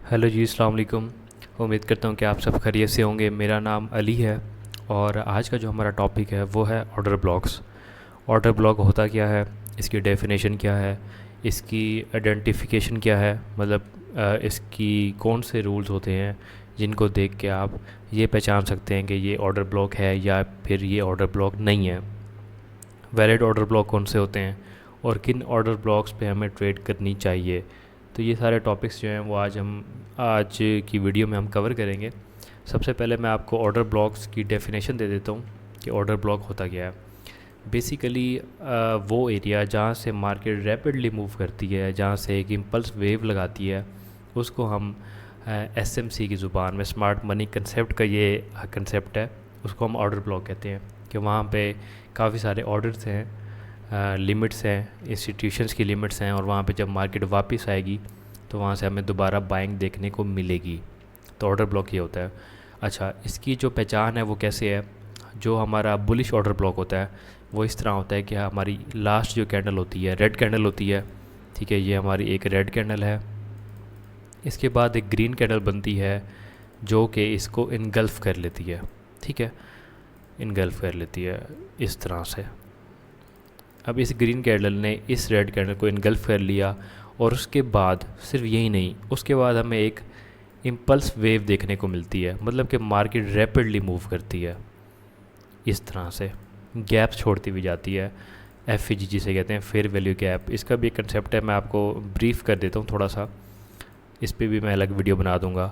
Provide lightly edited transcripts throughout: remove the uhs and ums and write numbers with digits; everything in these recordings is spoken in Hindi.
हेलो जी, अस्सलाम वालेकुम। उम्मीद करता हूँ कि आप सब खैरियत से होंगे। मेरा नाम अली है और आज का जो हमारा टॉपिक है वो है ऑर्डर ब्लॉक्स। ऑर्डर ब्लॉक होता क्या है, इसकी डेफिनेशन क्या है, इसकी आइडेंटिफिकेशन क्या है, मतलब इसकी कौन से रूल्स होते हैं जिनको देख के आप ये पहचान सकते हैं कि ये ऑर्डर ब्लॉक है या फिर ये ऑर्डर ब्लॉक नहीं है। वैलिड ऑर्डर ब्लॉक कौन से होते हैं और किन ऑर्डर ब्लॉक्स पे हमें ट्रेड करनी चाहिए। तो ये सारे टॉपिक्स जो हैं वो आज की वीडियो में हम कवर करेंगे। सबसे पहले मैं आपको ऑर्डर ब्लॉक्स की डेफिनेशन दे देता हूँ कि ऑर्डर ब्लॉक होता क्या है। बेसिकली वो एरिया जहाँ से मार्केट रैपिडली मूव करती है, जहाँ से एक इम्पल्स वेव लगाती है, उसको हम एसएमसी की ज़ुबान में स्मार्ट मनी कंसेप्ट का ये कंसेप्ट है, उसको हम ऑर्डर ब्लॉक कहते हैं। कि वहाँ पे काफ़ी सारे ऑर्डर्स हैं, लिमिट्स हैं, इंस्टीट्यूशंस की लिमिट्स हैं, और वहाँ पे जब मार्केट वापस आएगी तो वहाँ से हमें दोबारा बाइंग देखने को मिलेगी। तो ऑर्डर ब्लॉक ये होता है। अच्छा, इसकी जो पहचान है वो कैसे है। जो हमारा बुलिश ऑर्डर ब्लॉक होता है वो इस तरह होता है कि हमारी लास्ट जो कैंडल होती है रेड कैंडल होती है। ठीक है, ये हमारी एक रेड कैंडल है। इसके बाद एक ग्रीन कैंडल बनती है जो कि इसको इनगल्फ कर लेती है। ठीक है, इनगल्फ कर लेती है इस तरह से। अब इस ग्रीन कैंडल ने इस रेड कैंडल को इनगल्फ कर लिया, और उसके बाद सिर्फ यही नहीं, उसके बाद हमें एक इम्पल्स वेव देखने को मिलती है, मतलब कि मार्केट रैपिडली मूव करती है इस तरह से, गैप्स छोड़ती हुई जाती है। एफ जिसे कहते हैं फेयर वैल्यू गैप, इसका भी एक कंसेप्ट है, मैं आपको ब्रीफ कर देता हूँ थोड़ा सा, इस पर भी मैं अलग वीडियो बना दूँगा।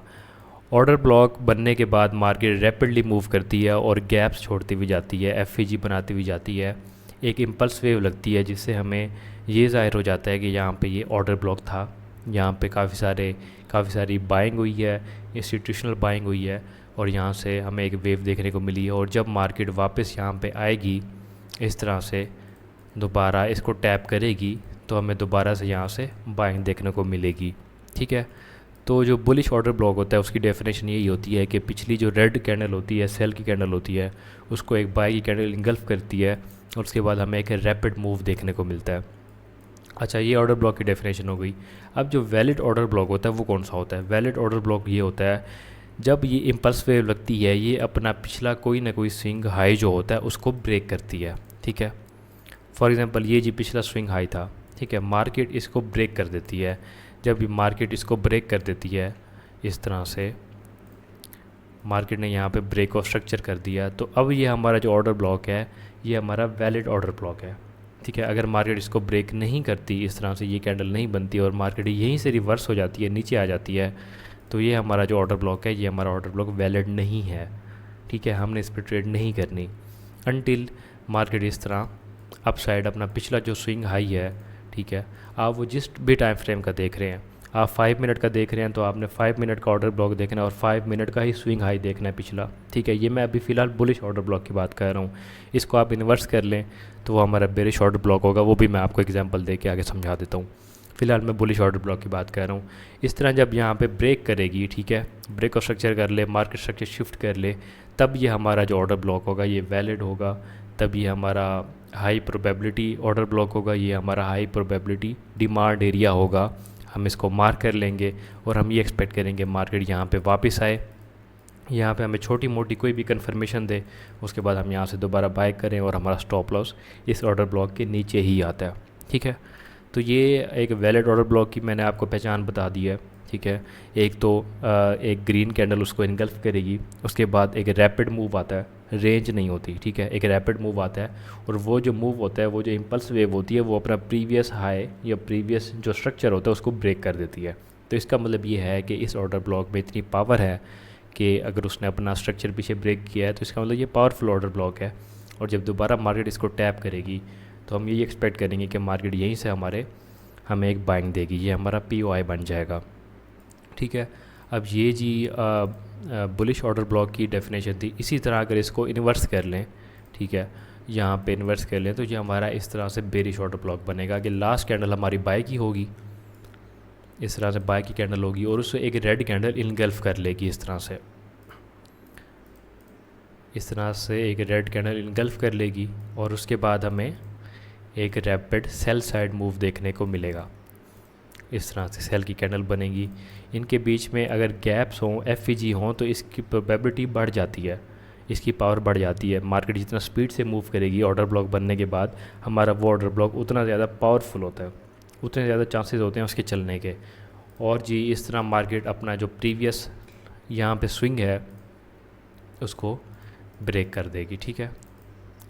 ऑर्डर ब्लॉक बनने के बाद मार्केट रैपिडली मूव करती है और गैप्स छोड़ती हुई जाती है, एफ बनाती हुई जाती है, एक इम्पल्स वेव लगती है, जिससे हमें ये ज़ाहिर हो जाता है कि यहाँ पे ये ऑर्डर ब्लॉक था। यहाँ पे काफ़ी सारी बाइंग हुई है, इंस्टीट्यूशनल बाइंग हुई है, और यहाँ से हमें एक वेव देखने को मिली है। और जब मार्केट वापस यहाँ पे आएगी इस तरह से, दोबारा इसको टैप करेगी, तो हमें दोबारा से यहाँ से बाइंग देखने को मिलेगी। ठीक है, तो जो बुलिश ऑर्डर ब्लॉक होता है उसकी डेफिनेशन यही होती है कि पिछली जो रेड कैंडल होती है, सेल की कैंडल होती है, उसको एक बाई की कैंडल इंगल्फ करती है, और उसके बाद हमें एक रैपिड मूव देखने को मिलता है। अच्छा, ये ऑर्डर ब्लॉक की डेफिनेशन हो गई। अब जो वैलिड ऑर्डर ब्लॉक होता है वो कौन सा होता है। वैलिड ऑर्डर ब्लॉक ये होता है जब ये इम्पल्स वेव लगती है, ये अपना पिछला कोई ना कोई स्विंग हाई जो होता है उसको ब्रेक करती है। ठीक है, फॉर एग्ज़ाम्पल ये जी पिछला स्विंग हाई था, ठीक है, मार्केट इसको ब्रेक कर देती है। जब ये मार्केट इसको ब्रेक कर देती है इस तरह से, मार्केट ने यहाँ पे ब्रेक ऑफ स्ट्रक्चर कर दिया, तो अब ये हमारा जो ऑर्डर ब्लॉक है ये हमारा वैलिड ऑर्डर ब्लॉक है। ठीक है, अगर मार्केट इसको ब्रेक नहीं करती, इस तरह से ये कैंडल नहीं बनती और मार्केट यहीं से रिवर्स हो जाती है, नीचे आ जाती है, तो ये हमारा जो ऑर्डर ब्लॉक है ये हमारा ऑर्डर ब्लॉक वैलिड नहीं है। ठीक है, हमने इस पर ट्रेड नहीं करनी अनटिल मार्केट इस तरह अप साइड अपना पिछला जो स्विंग हाई है, ठीक है, आप वो जिस भी टाइम फ्रेम का देख रहे हैं, आप 5 मिनट का देख रहे हैं तो आपने 5 मिनट का ऑर्डर ब्लॉक देखना है और 5 मिनट का ही स्विंग हाई देखना है पिछला। ठीक है, ये मैं अभी फ़िलहाल बुलिश ऑर्डर ब्लॉक की बात कर रहा हूँ। इसको आप इन्वर्स कर लें तो वो हमारा बेरिश ऑर्डर ब्लॉक होगा, वो भी मैं आपको एग्जांपल दे के आगे समझा देता हूँ। फ़िलहाल मैं बुलिश ऑर्डर ब्लॉक की बात कर रहा हूँ। इस तरह जब यहाँ पे ब्रेक करेगी, ठीक है, ब्रेक ऑफ स्ट्रक्चर कर ले, मार्केट स्ट्रक्चर शिफ्ट कर ले, तब ये हमारा जो ऑर्डर ब्लॉक होगा ये वैलिड होगा। तब ये हमारा हाई प्रोबेबिलिटी ऑर्डर ब्लॉक होगा, ये हमारा हाई प्रोबेबिलिटी डिमांड एरिया होगा। हम इसको मार्क कर लेंगे और हम ये एक्सपेक्ट करेंगे मार्केट यहाँ पे वापस आए, यहाँ पे हमें छोटी मोटी कोई भी कंफर्मेशन दे, उसके बाद हम यहाँ से दोबारा बाय करें और हमारा स्टॉप लॉस इस ऑर्डर ब्लॉक के नीचे ही आता है। ठीक है, तो ये एक वैलिड ऑर्डर ब्लॉक की मैंने आपको पहचान बता दी है। ठीक है, एक तो एक ग्रीन कैंडल उसको इनगल्फ करेगी, उसके बाद एक रैपिड मूव आता है, रेंज नहीं होती। ठीक है, एक रैपिड मूव आता है, और वो जो मूव होता है, वो जो इम्पल्स वेव होती है, वो अपना प्रीवियस हाई या प्रीवियस जो स्ट्रक्चर होता है उसको ब्रेक कर देती है। तो इसका मतलब ये है कि इस ऑर्डर ब्लॉक में इतनी पावर है कि अगर उसने अपना स्ट्रक्चर पीछे ब्रेक किया है तो इसका मतलब ये पावरफुल ऑर्डर ब्लॉक है। और जब दोबारा मार्केट इसको टैप करेगी तो हम यही एक्सपेक्ट करेंगे कि मार्केट यहीं से हमें एक बाइंग देगी, ये हमारा POI बन जाएगा। ठीक है, अब ये जी बुलिश ऑर्डर ब्लॉक की डेफिनेशन थी। इसी तरह अगर इसको इन्वर्स कर लें, ठीक है, यहाँ पे इन्वर्स कर लें, तो ये हमारा इस तरह से बेरिश ऑर्डर ब्लॉक बनेगा कि लास्ट कैंडल हमारी बाय की होगी, इस तरह से बाय की कैंडल होगी, और उससे एक रेड कैंडल इनगल्फ कर लेगी इस तरह से, इस तरह से एक रेड कैंडल इनगल्फ कर लेगी, और उसके बाद हमें एक रैपिड सेल साइड मूव देखने को मिलेगा। इस तरह से सेल की कैंडल बनेगी। इनके बीच में अगर गैप्स हों, एफ हों, तो इसकी प्रोबेबिलिटी बढ़ जाती है, इसकी पावर बढ़ जाती है। मार्केट जितना स्पीड से मूव करेगी ऑर्डर ब्लॉक बनने के बाद, हमारा वो ऑर्डर ब्लॉक उतना ज़्यादा पावरफुल होता है, उतने ज़्यादा चांसेस होते हैं उसके चलने के। और जी इस तरह मार्केट अपना जो प्रीवियस यहाँ पे स्विंग है उसको ब्रेक कर देगी। ठीक है,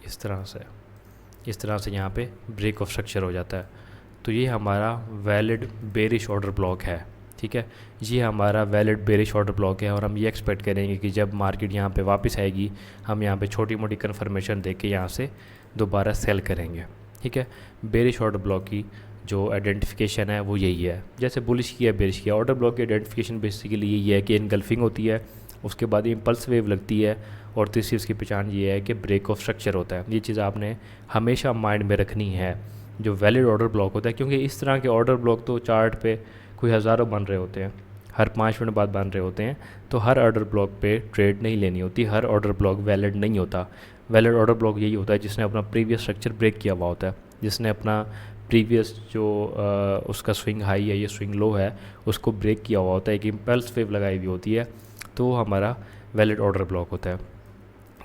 इस तरह से यहाँ पे ब्रेक ऑफ स्ट्रक्चर हो जाता है। तो ये हमारा वैलिड बेरिश ऑर्डर ब्लॉक है। ठीक है, ये हमारा वैलिड बेरिश ऑर्डर ब्लॉक है और हम ये एक्सपेक्ट करेंगे कि जब मार्केट यहाँ पे वापस आएगी हम यहाँ पे छोटी मोटी कन्फर्मेशन दे के यहाँ से दोबारा सेल करेंगे। ठीक है, बेरिश ऑर्डर ब्लॉक की जो आइडेंटिफिकेशन है वो यही है। जैसे बुलिश किया बेरिश किया, ऑर्डर ब्लॉक की आइडेंटिफिकेशन बेसिकली यही है कि इनगल्फिंग होती है, उसके बाद इम्पल्स वेव लगती है, और तीसरी इसकी पहचान ये है कि ब्रेक ऑफ स्ट्रक्चर होता है। ये चीज़ आपने हमेशा माइंड में रखनी है जो वैलिड ऑर्डर ब्लॉक होता है, क्योंकि इस तरह के ऑर्डर ब्लॉक तो चार्ट पे कोई हज़ारों बन रहे होते हैं, हर 5 मिनट बाद बन रहे होते हैं। तो हर ऑर्डर ब्लॉक पे ट्रेड नहीं लेनी होती, हर ऑर्डर ब्लॉक वैलिड नहीं होता। वैलिड ऑर्डर ब्लॉक यही होता है जिसने अपना प्रीवियस स्ट्रक्चर ब्रेक किया हुआ होता है, जिसने अपना प्रीवियस जो उसका स्विंग हाई है या स्विंग लो है उसको ब्रेक किया हुआ होता है, एक इम्पल्स वेव लगाई हुई होती है, तो हमारा वैलिड ऑर्डर ब्लॉक होता है।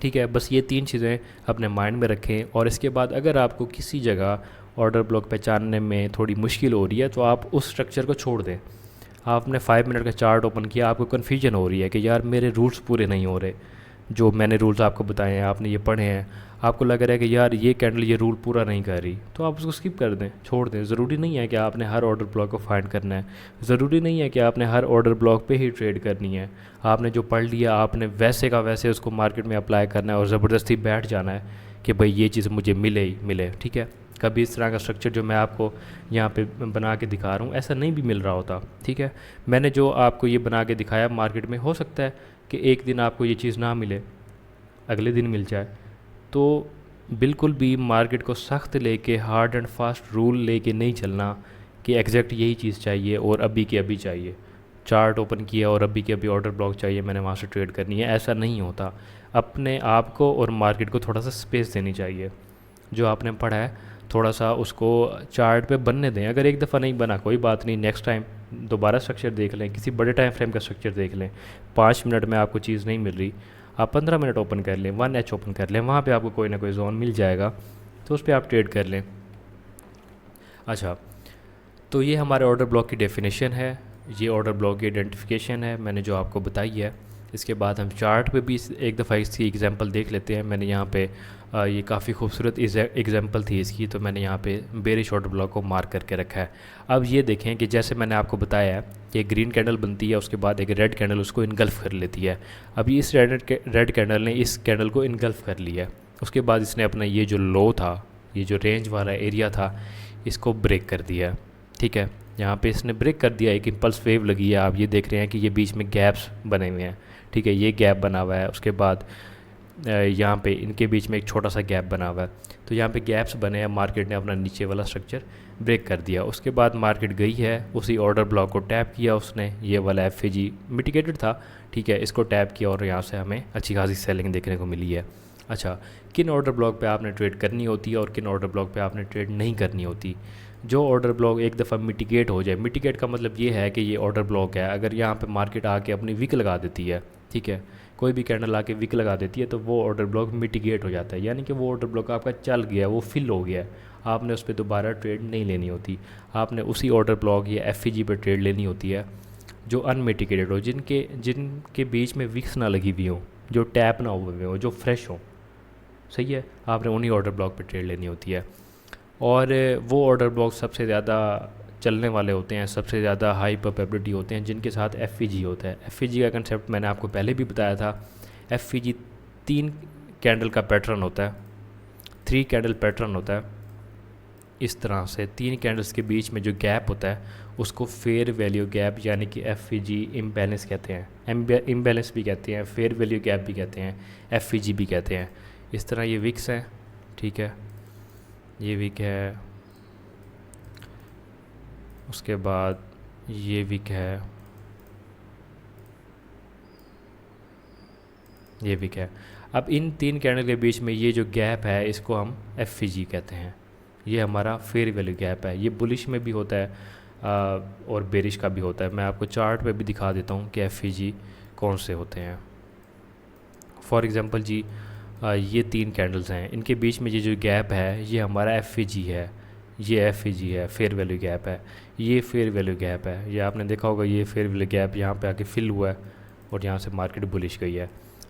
ठीक है, बस ये 3 चीज़ें अपने माइंड में रखें। और इसके बाद अगर आपको किसी जगह ऑर्डर ब्लॉक पहचानने में थोड़ी मुश्किल हो रही है तो आप उस स्ट्रक्चर को छोड़ दें। आपने 5 मिनट का चार्ट ओपन किया, आपको कन्फ्यूजन हो रही है कि यार मेरे रूल्स पूरे नहीं हो रहे, जो मैंने रूल्स आपको बताए हैं, आपने ये पढ़े हैं, आपको लग रहा है कि यार ये कैंडल ये रूल पूरा नहीं कर रही, तो आप उसको स्किप कर दें, छोड़ दें। ज़रूरी नहीं है कि आपने हर ऑर्डर ब्लॉक को फाइंड करना है, ज़रूरी नहीं है कि आपने हर ऑर्डर ब्लॉक पे ही ट्रेड करनी है। आपने जो पढ़ लिया आपने वैसे का वैसे उसको मार्केट में अप्लाई करना है और ज़बरदस्ती बैठ जाना है कि भाई ये चीज़ मुझे मिले ही मिले। ठीक है, कभी इस तरह का स्ट्रक्चर जो मैं आपको यहाँ पे बना के दिखा रहा हूँ ऐसा नहीं भी मिल रहा होता। ठीक है, मैंने जो आपको ये बना के दिखाया मार्केट में, हो सकता है कि एक दिन आपको ये चीज़ ना मिले, अगले दिन मिल जाए। तो बिल्कुल भी मार्केट को सख्त लेके हार्ड एंड फास्ट रूल लेके नहीं चलना कि एग्जैक्ट यही चीज़ चाहिए और अभी के अभी चाहिए, चार्ट ओपन किया और अभी के अभी ऑर्डर ब्लॉक चाहिए, मैंने वहाँ से ट्रेड करनी है, ऐसा नहीं होता। अपने आप को और मार्केट को थोड़ा सा स्पेस देनी चाहिए। जो आपने पढ़ा है थोड़ा सा उसको चार्ट पे बनने दें। अगर एक दफ़ा नहीं बना कोई बात नहीं, नेक्स्ट टाइम दोबारा स्ट्रक्चर देख लें, किसी बड़े टाइम फ्रेम का स्ट्रक्चर देख लें। 5 मिनट में आपको चीज़ नहीं मिल रही, आप 15 मिनट ओपन कर लें, 1H ओपन कर लें, वहाँ पे आपको कोई ना कोई जोन मिल जाएगा, तो उस पर आप ट्रेड कर लें। अच्छा, तो ये हमारे ऑर्डर ब्लॉक की डेफिनेशन है, ये ऑर्डर ब्लॉक की आइडेंटिफिकेशन है मैंने जो आपको बताई है। इसके बाद हम चार्ट पे भी एक दफ़ा इसकी एग्जांपल देख लेते हैं। मैंने यहाँ पे ये काफ़ी खूबसूरत एग्जांपल थी इसकी, तो मैंने यहाँ पे बेरिश ऑर्डर ब्लॉक को मार्क करके रखा है। अब ये देखें कि जैसे मैंने आपको बताया है कि ग्रीन कैंडल बनती है, उसके बाद एक रेड कैंडल उसको इनगल्फ कर लेती है। अभी इस रेड कैंडल ने इस कैंडल को इनगल्फ कर लिया है, उसके बाद इसने अपना ये जो लो था, ये जो रेंज वाला एरिया था, इसको ब्रेक कर दिया। ठीक है, यहाँ पे इसने ब्रेक कर दिया, एक इम्पल्स वेव लगी है। आप ये देख रहे हैं कि ये बीच में गैप्स बने हुए हैं। ठीक है, ये गैप बना हुआ है, उसके बाद यहाँ पे इनके बीच में एक छोटा सा गैप बना हुआ है। तो यहाँ पे गैप्स बने हैं, मार्केट ने अपना नीचे वाला स्ट्रक्चर ब्रेक कर दिया। उसके बाद मार्केट गई है, उसी ऑर्डर ब्लॉक को टैप किया उसने, ये वाला FAG मिटिगेटेड था। ठीक है, इसको टैप किया और यहाँ से हमें अच्छी खासी सेलिंग देखने को मिली है। अच्छा, किन ऑर्डर ब्लॉक पे आपने ट्रेड करनी होती है और किन ऑर्डर ब्लॉक पे आपने ट्रेड नहीं करनी होती। जो ऑर्डर ब्लॉक एक दफ़ा मिटिगेट हो जाए, मिटिगेट का मतलब ये है कि ये ऑर्डर ब्लॉक है, अगर यहाँ पे मार्केट आके अपनी विक लगा देती है, ठीक है, कोई भी कैंडल आके विक लगा देती है, तो वो ऑर्डर ब्लॉक मिटिगेट हो जाता है, यानी कि वो ऑर्डर ब्लॉक आपका चल गया, वो फिल हो गया है, आपने उस पर दोबारा ट्रेड नहीं लेनी होती। आपने उसी ऑर्डर ब्लॉक या FAG पर ट्रेड लेनी होती है जो अनमिटिगेटेड हो, जिनके बीच में विक्स ना लगी हुई हो, जो टैप ना हुए हो, जो फ्रेश हो। सही है, आपने उन्हीं ऑर्डर ब्लॉक पर ट्रेड लेनी होती है। और वो ऑर्डर ब्लॉक सबसे ज़्यादा चलने वाले होते हैं, सबसे ज़्यादा हाई प्रोबेबिलिटी होते हैं, जिनके साथ FAG होता है। FAG का कंसेप्ट मैंने आपको पहले भी बताया था। FAG 3 कैंडल का पैटर्न होता है, 3 कैंडल पैटर्न होता है। इस तरह से 3 कैंडल्स के बीच में जो गैप होता है उसको फेयर वैल्यू गैप यानी कि FAG इम्बैलेंस कहते हैं, इम्बैलेंस भी कहते हैं, फेयर वैल्यू गैप भी कहते हैं, FAG भी कहते हैं। इस तरह ये विक्स हैं। ठीक है, ये विक है, उसके बाद ये विक है, ये विक है। अब इन 3 कैंडल के बीच में ये जो गैप है इसको हम FAG कहते हैं। ये हमारा फेयर वैल्यू गैप है। ये बुलिश में भी होता है, और बेरिश का भी होता है। मैं आपको चार्ट पे भी दिखा देता हूँ कि एफ कौन से होते हैं। फॉर एग्ज़ाम्पल जी, ये 3 कैंडल्स हैं, इनके बीच में ये जो गैप है ये हमारा एफ है, ये एफ है, फेयर वैल्यू गैप है, ये फेयर वैल्यू गैप है। ये आपने देखा होगा, ये फेयर वैल्यू गैप यहाँ पे आके फिल हुआ है और यहाँ से मार्केट बुलिश गई है,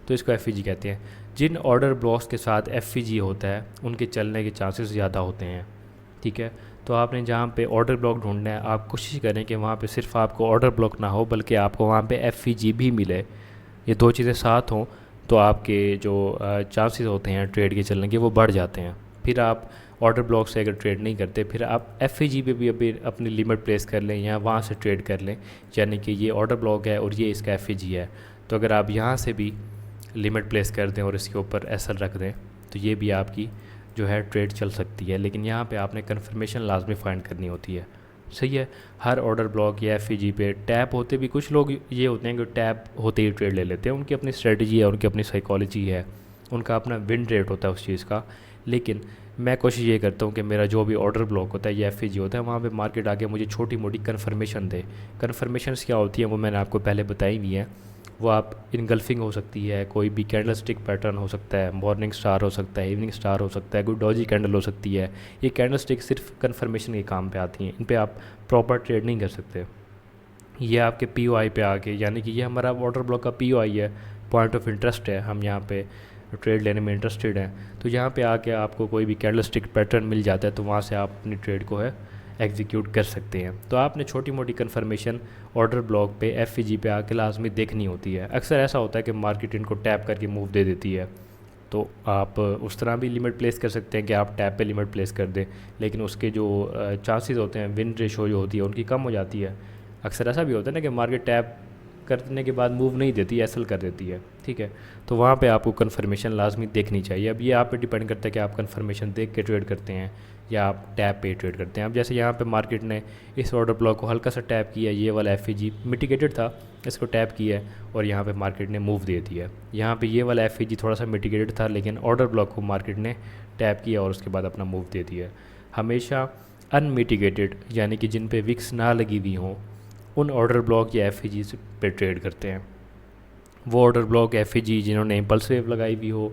तो इसको एफ कहते हैं। जिन ऑर्डर ब्लॉक्स के साथ एफ होता है उनके चलने के चांसेस ज़्यादा होते हैं, ठीक है। तो आपने जहाँ पे ऑर्डर ब्लॉक ढूंढना है, आप कोशिश करें कि वहाँ पे सिर्फ आपको ऑर्डर ब्लॉक ना हो बल्कि आपको वहाँ पे एफ भी मिले, ये 2 चीज़ें साथ हों, तो आपके जो चांसेस होते हैं ट्रेड के चलने के वो बढ़ जाते हैं। फिर आप ऑर्डर ब्लॉक से अगर ट्रेड नहीं करते, फिर आप एफ पे भी अभी अपनी लिमिट प्लेस कर लें या वहाँ से ट्रेड कर लें, यानी कि ये ऑर्डर ब्लॉक है और ये इसका एफ है, तो अगर आप यहाँ से भी लिमिट प्लेस कर दें और इसके ऊपर एसएल रख दें तो ये भी आपकी जो है ट्रेड चल सकती है। लेकिन यहाँ पे आपने कन्फर्मेशन लाजमी फाइंड करनी होती है, सही है। हर ऑर्डर ब्लॉक या एफ पे टैप होते भी कुछ लोग ये होते हैं कि टैप होते ही ट्रेड ले लेते हैं, उनकी अपनी स्ट्रेटजी है, उनकी अपनी साइकोलॉजी है, उनका अपना विन रेट होता है उस चीज़ का। लेकिन मैं कोशिश ये करता हूँ कि मेरा जो भी ऑर्डर ब्लॉक होता है या एफ होता है वहाँ पे मार्केट आके मुझे छोटी मोटी कन्फर्मेशन दे। कन्फर्मेशंस क्या होती हैं वो मैंने आपको पहले बताई हुई है। वो आप इनगल्फिंग हो सकती है, कोई भी कैंडल स्टिक पैटर्न हो सकता है, मॉर्निंग स्टार हो सकता है, इवनिंग स्टार हो सकता है, कोई डॉजी कैंडल हो सकती है। ये कैंडल स्टिक सिर्फ कन्फर्मेशन के काम पे आती हैं, इन पे आप प्रॉपर ट्रेड नहीं कर सकते। ये आपके POI पे आके, यानी कि ये हमारा ऑर्डर ब्लॉक का POI है, पॉइंट ऑफ इंटरेस्ट है, हम यहाँ पे ट्रेड लेने में इंटरेस्टेड हैं। तो यहाँ पे आके आपको कोई भी कैंडल स्टिक पैटर्न मिल जाता है तो वहाँ से आप अपनी ट्रेड को है एग्जीक्यूट कर सकते हैं। तो आपने छोटी मोटी कन्फर्मेशन ऑर्डर ब्लॉक पे एफ पे आके लाजमी देखनी होती है। अक्सर ऐसा होता है कि मार्केट इनको टैप करके मूव दे देती है, तो आप उस तरह भी लिमिट प्लेस कर सकते हैं कि आप टैप पे लिमिट प्लेस कर दें, लेकिन उसके जो चांसेस होते हैं, विन रेशो जो होती है उनकी कम हो जाती है। अक्सर ऐसा भी होता है ना कि मार्केट टैप करने के बाद मूव नहीं देती, एसल कर देती है, ठीक है। तो वहाँ पे आपको कन्फर्मेशन लाजमी देखनी चाहिए। अब ये आप पे डिपेंड करता है कि आप कन्फर्मेशन देख के ट्रेड करते हैं या आप टैप पे ट्रेड करते हैं। अब जैसे यहाँ पे मार्केट ने इस ऑर्डर ब्लॉक को हल्का सा टैप किया, ये वाला एफ मिटिगेटेड था, इसको टैप किया और यहाँ पे मार्केट ने मूव दे दिया। यहाँ पे ये वाला एफ थोड़ा सा मिटिगेटेड था लेकिन ऑर्डर ब्लॉक को मार्केट ने टैप किया और उसके बाद अपना मूव दे दिया। हमेशा अनमिटिगेटेड यानी कि जिन पे विक्स ना लगी हुई हों उन ऑर्डर ब्लॉक या एफ पे ट्रेड करते हैं। वो ऑर्डर ब्लॉक एफ जिन्होंने इम्पल्स वेव लगाई हुई हो,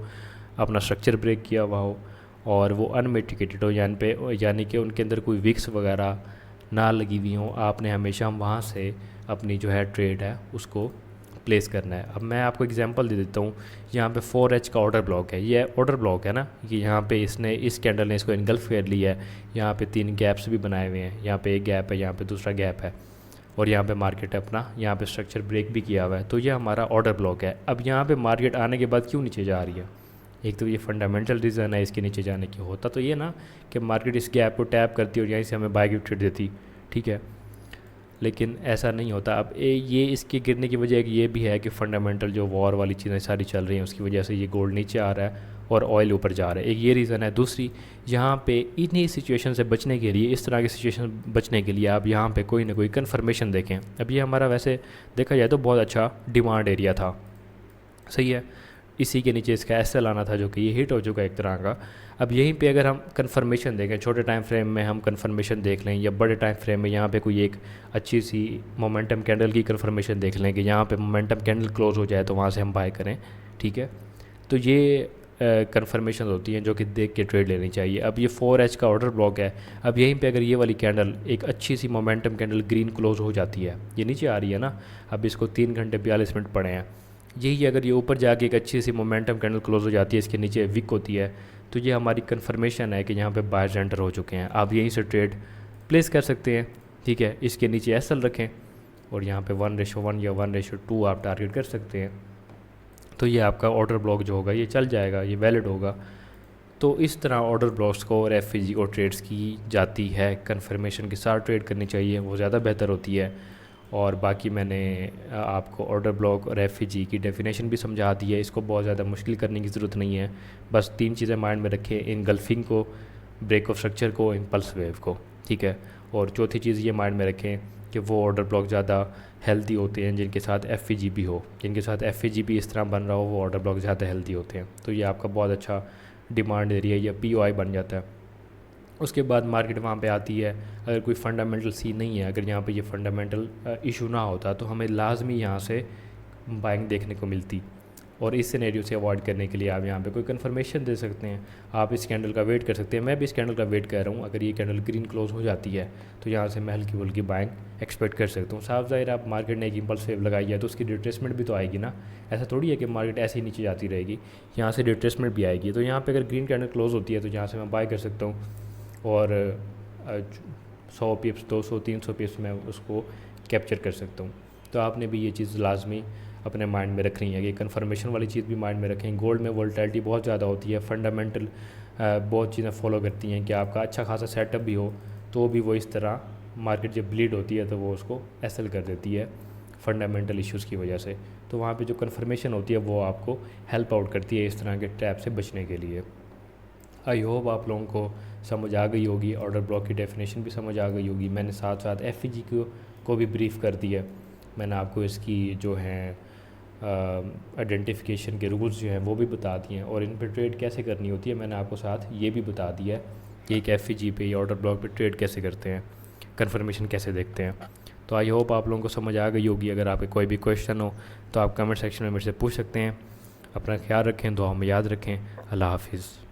अपना स्ट्रक्चर ब्रेक किया हुआ हो और वो अनमिटिगेटेड हो, यानी कि उनके अंदर कोई विक्स वगैरह ना लगी हुई हो, आपने हमेशा वहाँ से अपनी जो है ट्रेड है उसको प्लेस करना है। अब मैं आपको एग्जांपल दे देता हूँ। यहाँ पे 4H का ऑर्डर ब्लॉक है, ये ऑर्डर ब्लॉक है ना, कि यहाँ पे इसने इस कैंडल ने इसको इनगल्फ कर लिया है। यहाँ पे 3 गैप्स भी बनाए हुए हैं, यहाँ पे एक गैप है, यहाँ पे दूसरा गैप है और यहाँ पे मार्केट अपना यहाँ पे स्ट्रक्चर ब्रेक भी किया हुआ है। तो ये हमारा ऑर्डर ब्लॉक है। अब यहाँ पे मार्केट आने के बाद क्यों नीचे जा रही है? एक तो ये फंडामेंटल रीज़न है इसके नीचे जाने की। होता तो ये ना कि मार्केट इस गैप को टैप करती और यहीं से हमें बाय गिफ्ट देती, ठीक है, लेकिन ऐसा नहीं होता। अब ये इसके गिरने की वजह एक ये भी है कि फंडामेंटल जो वॉर वाली चीज़ें सारी चल रही हैं उसकी वजह से ये गोल्ड नीचे आ रहा है और ऑयल ऊपर जा रहा है, एक ये रीज़न है। दूसरी, यहाँ पे इन्हीं सिचुएशन से बचने के लिए, इस तरह की सिचुएशन बचने के लिए आप यहाँ पे कोई ना कोई कन्फर्मेशन देखें। अब ये हमारा वैसे देखा जाए तो बहुत अच्छा डिमांड एरिया था, सही है। इसी के नीचे इसका एसएल आना था जो कि ये हिट हो चुका है एक तरह का। अब यहीं पे अगर हम कन्फर्मेशन देखें, छोटे टाइम फ्रेम में हम कन्फर्मेशन देख लें या बड़े टाइम फ्रेम में यहाँ पे कोई एक अच्छी सी मोमेंटम कैंडल की कन्फर्मेशन देख लें कि यहाँ पे मोमेंटम कैंडल क्लोज हो जाए तो वहाँ से हम बाय करें, ठीक है। तो ये कन्फर्मेशन होती हैं जो कि देख के ट्रेड लेनी चाहिए। अब ये 4H का ऑर्डर ब्लॉक है। अब यहीं पे अगर ये वाली कैंडल एक अच्छी सी मोमेंटम कैंडल ग्रीन क्लोज हो जाती है, ये नीचे आ रही है ना, अब इसको 3 घंटे 42 मिनट पड़े हैं, यही अगर ये ऊपर जाके एक अच्छी सी मोमेंटम कैंडल क्लोज हो जाती है, इसके नीचे विक होती है, तो ये हमारी कन्फर्मेशन है कि यहाँ पे बायर्स एंटर हो चुके हैं। आप यहीं से ट्रेड प्लेस कर सकते हैं, ठीक है। इसके नीचे एसएल रखें और यहाँ पे 1:1 या 1:2 आप टारगेट कर सकते हैं। तो ये आपका ऑर्डर ब्लॉक जो होगा ये चल जाएगा, ये वैलिड होगा। तो इस तरह ऑर्डर ब्लॉक्स को और एफ को ट्रेड्स की जाती है। कन्फर्मेशन के साथ ट्रेड करनी चाहिए, वो ज़्यादा बेहतर होती है। और बाकी मैंने आपको ऑर्डर ब्लॉक और एफ की डेफिनेशन भी समझा दी है, इसको बहुत ज़्यादा मुश्किल करने की ज़रूरत नहीं है। बस 3 चीज़ें माइंड में रखें, इनगल्फिंग को, ब्रेक ऑफ स्ट्रक्चर को, इम्पल्स वेव को, ठीक है। और चौथी चीज़ ये माइंड में रखें कि वो ऑर्डर ब्लॉक ज़्यादा हेल्दी होते हैं जिनके साथ एफ भी हो, जिनके साथ एफ भी इस तरह बन रहा हो, वो ऑर्डर ब्लॉक ज़्यादा हेल्दी होते हैं। तो ये आपका बहुत अच्छा डिमांड एरिया या POI बन जाता है। उसके बाद मार्केट वहाँ पे आती है। अगर कोई फंडामेंटल सीन नहीं है, अगर यहाँ पे ये फंडामेंटल इशू ना होता तो हमें लाजमी यहाँ से बाइंग देखने को मिलती। और इस सिनेरियो से अवॉइड करने के लिए आप यहाँ पे कोई कन्फर्मेशन दे सकते हैं, आप इस कैंडल का वेट कर सकते हैं। मैं भी इस कैंडल का वेट कर रहा हूँ। अगर ये कैंडल ग्रीन क्लोज हो जाती है तो यहाँ से मैं हल्की फुल्की बाइंग एक्सपेक्ट कर सकता हूँ। साफ ज़ाहिर आप मार्केट ने एक इम्पल्स वेव लगाई है तो उसकी रिट्रेसमेंट भी तो आएगी ना। ऐसा थोड़ी है कि मार्केट ऐसे ही नीचे जाती रहेगी, यहाँ से रिट्रेसमेंट भी आएगी। तो यहाँ पर अगर ग्रीन कैंडल क्लोज होती है तो यहाँ से मैं बाय कर सकता हूँ और 100 पिप्स 200 300 पिप्स में उसको कैप्चर कर सकता हूँ। तो आपने भी ये चीज़ लाजमी अपने माइंड में रखनी है कि कन्फर्मेशन वाली चीज़ भी माइंड में रखें। गोल्ड में वोलेटिलिटी बहुत ज़्यादा होती है, फंडामेंटल बहुत चीज़ें फॉलो करती हैं कि आपका अच्छा खासा सेटअप भी हो तो भी वो इस तरह मार्केट जब ब्लीड होती है तो वो उसको एसएल कर देती है फंडामेंटल इश्यूज़ की वजह से। तो वहाँ पे जो कन्फर्मेशन होती है वो आपको हेल्प आउट करती है इस तरह के ट्रैप से बचने के लिए। आई होप आप लोगों को समझ आ गई होगी, ऑर्डर ब्लॉक की डेफिनेशन भी समझ आ गई होगी। मैंने साथ साथ एफईजी को भी ब्रीफ कर दिया। मैंने आपको इसकी जो हैं आइडेंटिफिकेशन के रूल्स जो हैं वो भी बता दिए हैं और इन पर ट्रेड कैसे करनी होती है मैंने आपको साथ ये भी बता दिया है कि एक एफईजी पे या ऑर्डर ब्लॉक पे ट्रेड कैसे करते हैं, कन्फर्मेशन कैसे देखते हैं। तो आई होप आप लोगों को समझ आ गई होगी। अगर आपके कोई भी क्वेश्चन हो तो आप कमेंट सेक्शन में मेरे से पूछ सकते हैं। अपना ख्याल रखें, दुआ में याद रखें। अल्लाह हाफिज़।